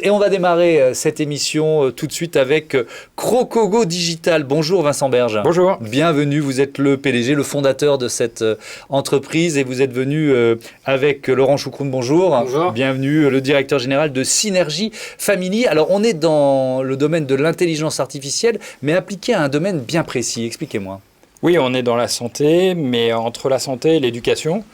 Et on va démarrer cette émission tout de suite avec Crocogo Digital. Bonjour Vincent Berge. Bonjour. Bienvenue, vous êtes le PDG, le fondateur de cette entreprise et vous êtes venu avec Laurent Choucroune. Bonjour. Bonjour. Bienvenue, le directeur général de Synergie Family. Alors on est dans le domaine de l'intelligence artificielle, mais appliqué à un domaine bien précis. Expliquez-moi. Oui, on est dans la santé, mais entre la santé et l'éducation,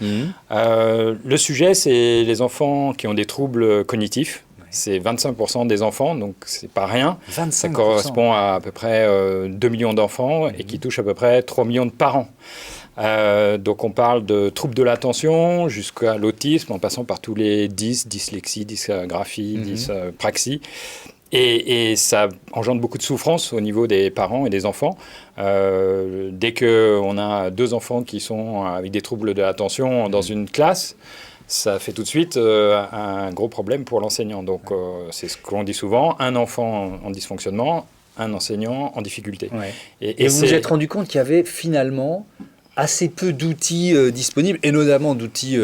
le sujet, c'est les enfants qui ont des troubles cognitifs. C'est 25% des enfants, donc c'est pas rien. 25%. Ça correspond à peu près 2 millions d'enfants et qui touche à peu près 3 millions de parents. Donc on parle de troubles de l'attention jusqu'à l'autisme, en passant par tous les dyslexie, dysgraphie, dyspraxie. Et ça engendre beaucoup de souffrance au niveau des parents et des enfants. Dès qu'on a 2 enfants qui sont avec des troubles de l'attention dans une classe, ça fait tout de suite un gros problème pour l'enseignant. Donc c'est ce qu'on dit souvent, un enfant en dysfonctionnement, un enseignant en difficulté. Ouais. Et vous vous êtes rendu compte qu'il y avait finalement assez peu d'outils disponibles, et notamment d'outils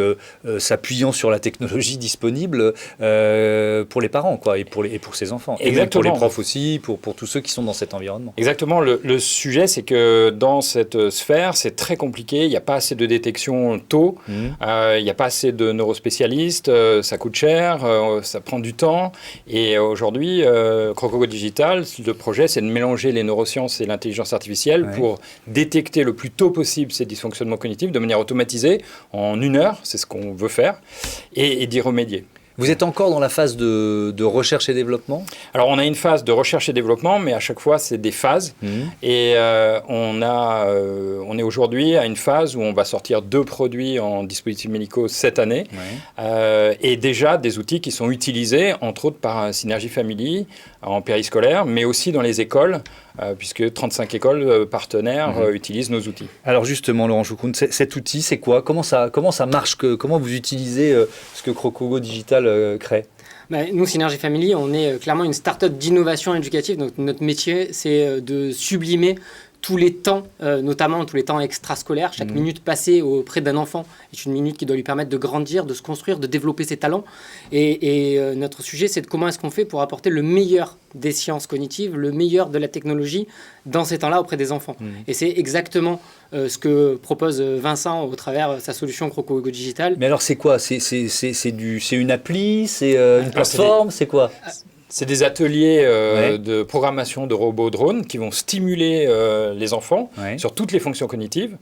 s'appuyant sur la technologie disponible pour les parents, quoi, et pour ces enfants. Exactement. Et pour les profs aussi, pour tous ceux qui sont dans cet environnement. Exactement. Le sujet, c'est que dans cette sphère, c'est très compliqué. Il n'y a pas assez de détection tôt. Il n'y a pas assez de neurospécialistes. Ça coûte cher. Ça prend du temps. Et aujourd'hui, Crocogo Digital, le projet, c'est de mélanger les neurosciences et l'intelligence artificielle pour détecter le plus tôt possible ces dysfonctionnements cognitifs de manière automatisée, en 1 heure, c'est ce qu'on veut faire, et d'y remédier. Vous êtes encore dans la phase de recherche et développement ? Alors, on a une phase de recherche et développement, mais à chaque fois, c'est des phases. Et on est aujourd'hui à une phase où on va sortir 2 produits en dispositifs médicaux cette année. Et déjà, des outils qui sont utilisés, entre autres, par Synergie Family, en périscolaire, mais aussi dans les écoles, puisque 35 écoles partenaires utilisent nos outils. Alors justement, Laurent Choucroune, cet outil, c'est quoi ? Comment ça marche ? Comment vous utilisez ce que Crocogo Digital crée ? Nous, Synergie Family, on est clairement une start-up d'innovation éducative. Donc, notre métier, c'est de sublimer tous les temps, notamment tous les temps extrascolaires. Chaque minute passée auprès d'un enfant est une minute qui doit lui permettre de grandir, de se construire, de développer ses talents. Et notre sujet, c'est de comment est-ce qu'on fait pour apporter le meilleur des sciences cognitives, le meilleur de la technologie dans ces temps-là auprès des enfants. Et c'est exactement ce que propose Vincent au travers sa solution Crocogo Digital. Mais alors, c'est quoi ? C'est une appli ? C'est une plateforme ? C'est quoi ? C'est des ateliers de programmation de robots drones qui vont stimuler les enfants sur toutes les fonctions cognitives.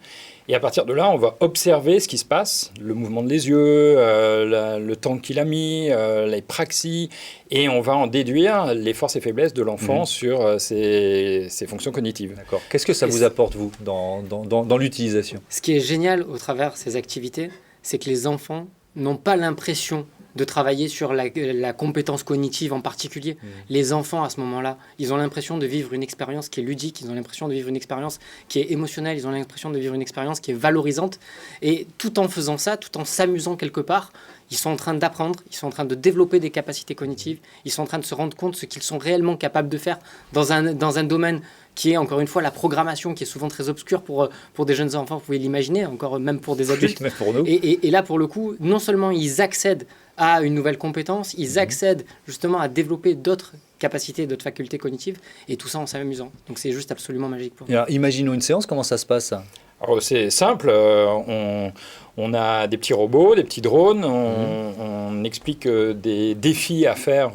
Et à partir de là, on va observer ce qui se passe, le mouvement des yeux, le temps qu'il a mis, les praxies, et on va en déduire les forces et faiblesses de l'enfant sur ses fonctions cognitives. D'accord. Qu'est-ce que ça vous apporte, vous, dans l'utilisation ? Ce qui est génial au travers de ces activités, c'est que les enfants n'ont pas l'impression de travailler sur la compétence cognitive en particulier. Les enfants, à ce moment-là, ils ont l'impression de vivre une expérience qui est ludique, ils ont l'impression de vivre une expérience qui est émotionnelle, ils ont l'impression de vivre une expérience qui est valorisante. Et tout en faisant ça, tout en s'amusant quelque part, ils sont en train d'apprendre, ils sont en train de développer des capacités cognitives, ils sont en train de se rendre compte de ce qu'ils sont réellement capables de faire dans un domaine qui est, encore une fois, la programmation, qui est souvent très obscure pour des jeunes enfants, vous pouvez l'imaginer, encore même pour des adultes. Même pour nous. Et là, pour le coup, non seulement ils accèdent à une nouvelle compétence, ils accèdent justement à développer d'autres capacités, d'autres facultés cognitives, et tout ça en s'amusant. Donc c'est juste absolument magique pour nous. Alors, imaginons une séance, comment ça se passe, ça ? Alors, c'est simple, on a des petits robots, des petits drones, on explique des défis à faire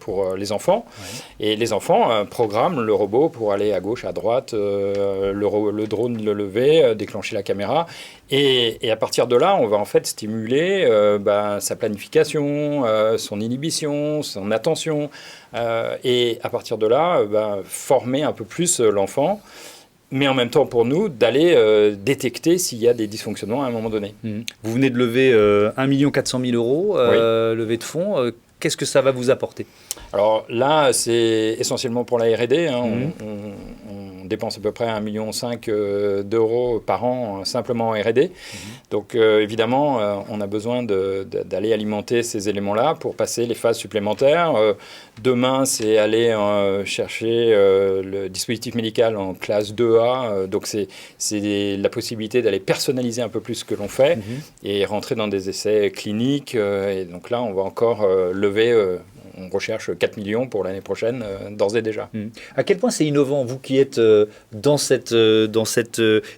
pour les enfants, et les enfants programment le robot pour aller à gauche, à droite, le drone le lever, déclencher la caméra, et à partir de là, on va en fait stimuler sa planification, son inhibition, son attention, et à partir de là, former un peu plus l'enfant, mais en même temps pour nous d'aller détecter s'il y a des dysfonctionnements à un moment donné. Vous venez de lever 1 400 000 euros, levée de fonds. Qu'est-ce que ça va vous apporter ? Alors là, c'est essentiellement pour la R&D. On dépense à peu près 1,5 million d'euros par an simplement en R&D. Donc évidemment, on a besoin d'aller alimenter ces éléments-là pour passer les phases supplémentaires. Demain, c'est aller chercher le dispositif médical en classe 2A. Donc c'est la possibilité d'aller personnaliser un peu plus ce que l'on fait et rentrer dans des essais cliniques. Et donc là, on va encore lever on recherche 4 millions pour l'année prochaine, d'ores et déjà. À quel point c'est innovant, vous qui êtes dans cet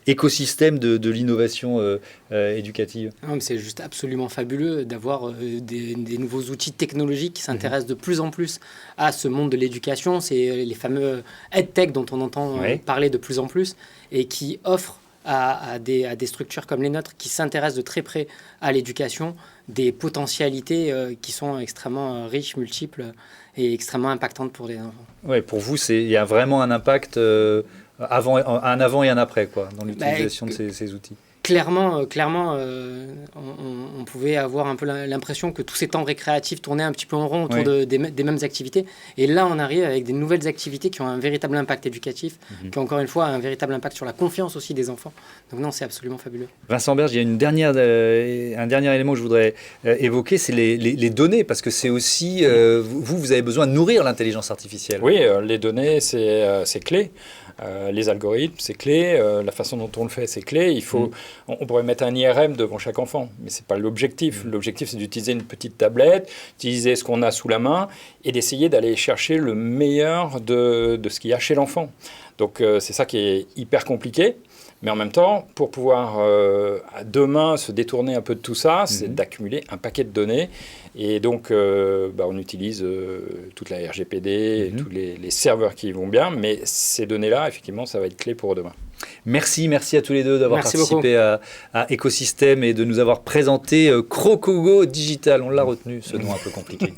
écosystème de l'innovation éducative? C'est juste absolument fabuleux d'avoir des nouveaux outils technologiques qui s'intéressent de plus en plus à ce monde de l'éducation. C'est les fameux EdTech dont on entend parler de plus en plus et qui offrent à des structures comme les nôtres qui s'intéressent de très près à l'éducation des potentialités qui sont extrêmement riches, multiples et extrêmement impactantes pour les enfants. Oui, pour vous, il y a vraiment un impact un avant et un après quoi, dans l'utilisation de ces outils. Clairement, on pouvait avoir un peu l'impression que tous ces temps récréatifs tournaient un petit peu en rond autour des mêmes activités. Et là, on arrive avec des nouvelles activités qui ont un véritable impact éducatif, qui, encore une fois, un véritable impact sur la confiance aussi des enfants. Donc non, c'est absolument fabuleux. Vincent Berge, il y a un dernier élément que je voudrais évoquer, c'est les données, parce que c'est aussi, vous avez besoin de nourrir l'intelligence artificielle. Oui, les données, c'est clé. Les algorithmes, c'est clé. La façon dont on le fait, c'est clé. On pourrait mettre un IRM devant chaque enfant, mais ce n'est pas l'objectif. L'objectif, c'est d'utiliser une petite tablette, d'utiliser ce qu'on a sous la main et d'essayer d'aller chercher le meilleur de ce qu'il y a chez l'enfant. Donc, c'est ça qui est hyper compliqué. Mais en même temps, pour pouvoir demain se détourner un peu de tout ça, c'est d'accumuler un paquet de données. Et donc, on utilise toute la RGPD, tous les serveurs qui vont bien. Mais ces données-là, effectivement, ça va être clé pour demain. Merci à tous les deux d'avoir participé à Écosystème et de nous avoir présenté Crocogo Digital. On l'a retenu, ce nom un peu compliqué.